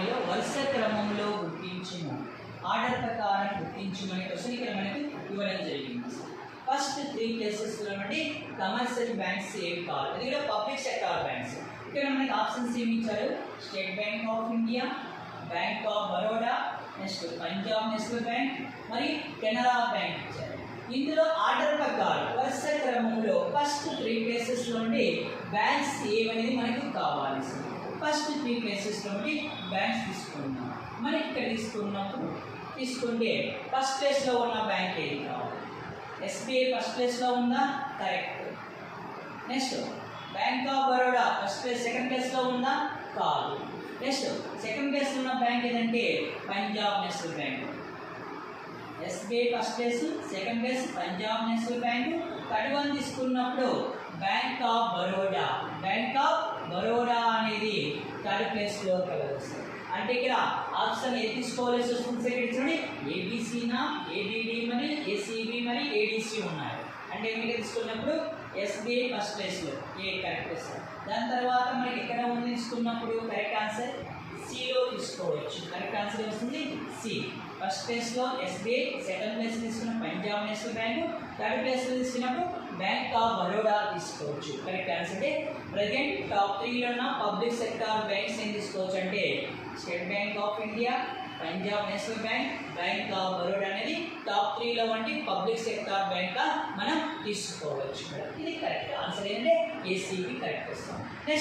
వాటిలో వరుస క్రమంలో గుర్తించుము. ఆర్డర్ ప్రకారం గుర్తించమని క్వశ్చన్ ఇక్కడ మనకి ఇవ్వడం జరిగింది. ఫస్ట్ 3 ప్లేసెస్లో నుండి కమర్షియల్ బ్యాంక్స్ ఏవి కావాలి, అది కూడా పబ్లిక్ సెక్టార్ బ్యాంక్స్. ఇక్కడ మనకి ఆప్షన్స్ ఏమి ఇచ్చారు? State bank of India, bank of Baroda, next Punjab National bank, మరి కెనరా బ్యాంక్ ఇచ్చారు. ఇందులో ఆర్డర్ ప్రకారం వరుస క్రమంలో ఫస్ట్ 3 ప్లేసెస్ నుండి బ్యాంక్స్ ఏవనేది మనకి కావాలి. ఫస్ట్ 3 ప్లేసెస్ నుండి బ్యాంక్స్ తీసుకున్నాం. మనకి ఇక్కడ తీసుకుంటే ఫస్ట్ ప్లేస్లో ఉన్న బ్యాంక్ ఏది కావాలి? ఎస్బీఐ ఫస్ట్ ప్లేస్లో ఉందా? Correct. Next Bank of Baroda first place second ప్లేస్లో ఉందా? కాదు. నెక్స్ట్ సెకండ్ ప్లేస్లో ఉన్న బ్యాంక్ ఏదంటే Punjab National Bank. SBI first place, second place Punjab National Bank. Third one తీసుకున్నప్పుడు Bank of Baroda. Bank of Baroda అనేది థర్డ్ ప్లేస్లో కలగొస్తుంది. అంటే ఇక్కడ ఆప్షన్ ఏ తీసుకోవాల్సి వస్తుంది? సెకండ్ చూడండి, ఏబిసినా, ఏబిడి మరి ఏసీబి మరి ఏడిసి ఉన్నాయి. అంటే మీరు తీసుకున్నప్పుడు ఎస్బీఐ ఫస్ట్ ప్లేస్లో ఏ కరెక్ట్ ప్లేస్. దాని తర్వాత మనకి ఎక్కడ ఉంది తీసుకున్నప్పుడు కరెక్ట్ ఆన్సర్ సిలో తీసుకోవచ్చు. కరెక్ట్ ఆన్సర్ వస్తుంది సి. ఫస్ట్ ప్లేస్లో ఎస్బీఐ, సెకండ్ ప్లేస్ తీసుకున్న పంజాబ్ నేషనల్ బ్యాంకు, థర్డ్ ప్లేస్లో తీసుకున్నప్పుడు బ్యాంక్ ఆఫ్ బరోడా తీసుకోవచ్చు. కరెక్ట్ ఆన్సర్ అంటే ప్రజెంట్ టాప్ 3లో ఉన్న పబ్లిక్ సెక్టార్ బ్యాంక్స్ ఏం తీసుకోవచ్చు అంటే state bank of India, Punjab National bank, bank of Baroda అనేది టాప్ 3లో వంటి పబ్లిక్ సెక్టార్ బ్యాంక్గా మనం తీసుకోవచ్చు. ఇది కరెక్ట్ ఆన్సర్ ఏంటంటే ఏసీబీ కరెక్ట్ వస్తాం. నెక్స్ట్